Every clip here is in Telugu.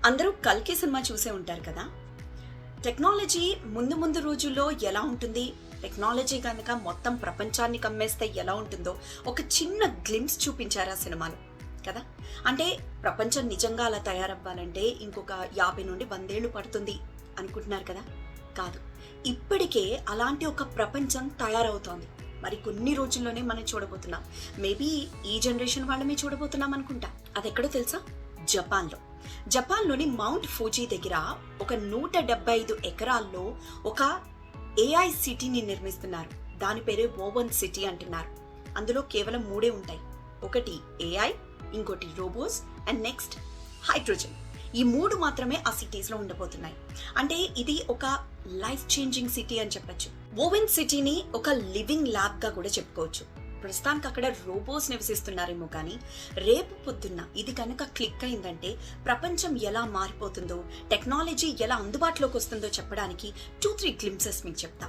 అందరూ కల్కి సినిమా చూసే ఉంటారు కదా. టెక్నాలజీ ముందు ముందు రోజుల్లో ఎలా ఉంటుంది, టెక్నాలజీ కనుక మొత్తం ప్రపంచాన్ని కమ్మేస్తే ఎలా ఉంటుందో ఒక చిన్న గ్లిమ్స్ చూపించారు ఆ సినిమాలో కదా. అంటే ప్రపంచం నిజంగా అలా తయారవ్వాలంటే ఇంకొక 50 నుండి 100 ఏళ్ళు పడుతుంది అనుకుంటున్నారు కదా. కాదు, ఇప్పటికే అలాంటి ఒక ప్రపంచం తయారవుతోంది. మరి కొన్ని రోజుల్లోనే మనం చూడబోతున్నాం. మేబీ ఈ జనరేషన్ వాళ్ళమే చూడబోతున్నాం అనుకుంటా. అది ఎక్కడో తెలుసా? జపాన్లోని మౌంట్ ఫూజీ దగ్గర ఒక 175 ఎకరాల్లో ఒక ఏఐ సిటీని నిర్మిస్తున్నారు. దాని పేరే వోవన్ సిటీ అంటున్నారు. అందులో కేవలం 3 ఉంటాయి. ఒకటి ఏఐ, ఇంకోటి రోబోస్ అండ్ నెక్స్ట్ హైడ్రోజన్. ఈ 3 మాత్రమే ఆ సిటీస్ లో ఉండబోతున్నాయి. అంటే ఇది ఒక లైఫ్ చేంజింగ్ సిటీ అని చెప్పొచ్చు. వోవెన్ సిటీని ఒక లివింగ్ ల్యాబ్ గా కూడా చెప్పుకోవచ్చు. ప్రస్తుతానికి అక్కడ రోబోస్ నివసిస్తున్నారేమో కానీ రేపు పొద్దున్న ఇది కనుక క్లిక్ అయిందంటే ప్రపంచం ఎలా మారిపోతుందో, టెక్నాలజీ ఎలా అందుబాటులోకి వస్తుందో చెప్పడానికి 2-3 గ్లింప్సెస్ మీకు చెప్తా.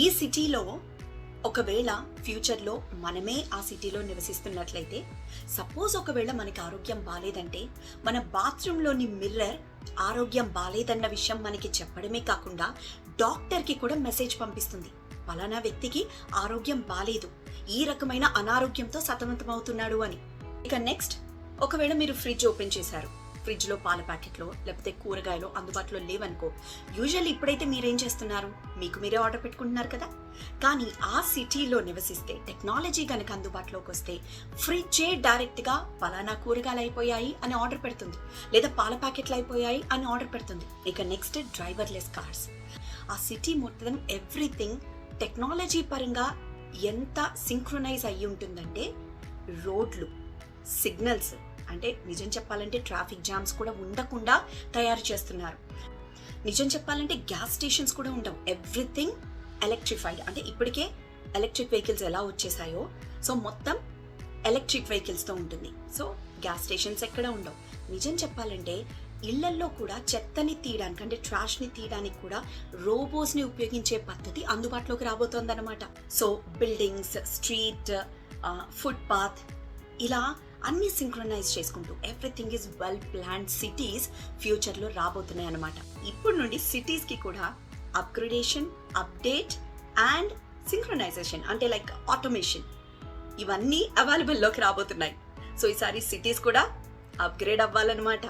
ఈ సిటీలో ఒకవేళ ఫ్యూచర్లో మనమే ఆ సిటీలో నివసిస్తున్నట్లయితే, సపోజ్ ఒకవేళ మనకి ఆరోగ్యం బాలేదంటే మన బాత్రూంలోని మిర్రర్ ఆరోగ్యం బాలేదన్న విషయం మనకి చెప్పడమే కాకుండా డాక్టర్కి కూడా మెసేజ్ పంపిస్తుంది, పలానా వ్యక్తికి ఆరోగ్యం బాలేదు, ఈ రకమైన అనారోగ్యంతో సతమతమవుతున్నాడు అని. ఇక నెక్స్ట్, ఒకవేళ మీరు ఫ్రిడ్జ్ ఓపెన్ చేశారు, ఫ్రిడ్జ్ లో పాల ప్యాకెట్లో లేకపోతే కూరగాయలు అందుబాటులో లేవనుకో, యూజువల్లీ ఇప్పుడైతే మీరేం చేస్తున్నారు, మీకు మీరే ఆర్డర్ పెట్టుకుంటున్నారు కదా. కానీ ఆ సిటీలో నివసిస్తే, టెక్నాలజీ కనుక అందుబాటులోకి వస్తే ఫ్రిడ్జే డైరెక్ట్ గా పలానా కూరగాయలు అయిపోయాయి అని ఆర్డర్ పెడుతుంది, లేదా పాల ప్యాకెట్లు అయిపోయాయి అని ఆర్డర్ పెడుతుంది. ఇక నెక్స్ట్, డ్రైవర్లెస్ కార్స్. ఆ సిటీ మొత్తం ఎవ్రీథింగ్ టెక్నాలజీ పరంగా ఎంత సింక్రొనైజ్ అయ్యి ఉంటుందంటే, రోడ్లు, సిగ్నల్స్, అంటే నిజం చెప్పాలంటే ట్రాఫిక్ జామ్స్ కూడా ఉండకుండా తయారు చేస్తున్నారు. నిజం చెప్పాలంటే గ్యాస్ స్టేషన్స్ కూడా ఉండవు. Everything electrified. అంటే ఇప్పటికే ఎలక్ట్రిక్ వెహికల్స్ ఎలా వచ్చేసాయో, సో మొత్తం ఎలక్ట్రిక్ వెహికల్స్ తో ఉంటుంది. సో గ్యాస్ స్టేషన్స్ ఎక్కడ ఉండవు. నిజం చెప్పాలంటే ఇళ్లల్లో కూడా చెత్తని తీయడానికి, అంటే ట్రాష్ ని తీయడానికి కూడా రోబోస్ ని ఉపయోగించే పద్ధతి అందుబాటులోకి రాబోతోందన్నమాట. So buildings, street, footpath, ఇలా అన్ని సింక్రొనైజ్ చేసుకుంటూ everything is well planned cities future లో రాబోతున్నాయి అన్నమాట. ఇప్పుడు నుండి సిటీస్ కి కూడా అప్గ్రేడేషన్, అప్డేట్ అండ్ సింక్రొనైజేషన్, అంటే లైక్ ఆటోమేషన్, ఇవన్నీ అవైలబుల్ లోకి రాబోతున్నాయి. సో ఈసారి సిటీస్ కూడా అప్గ్రేడ్ అవ్వాలన్నమాట.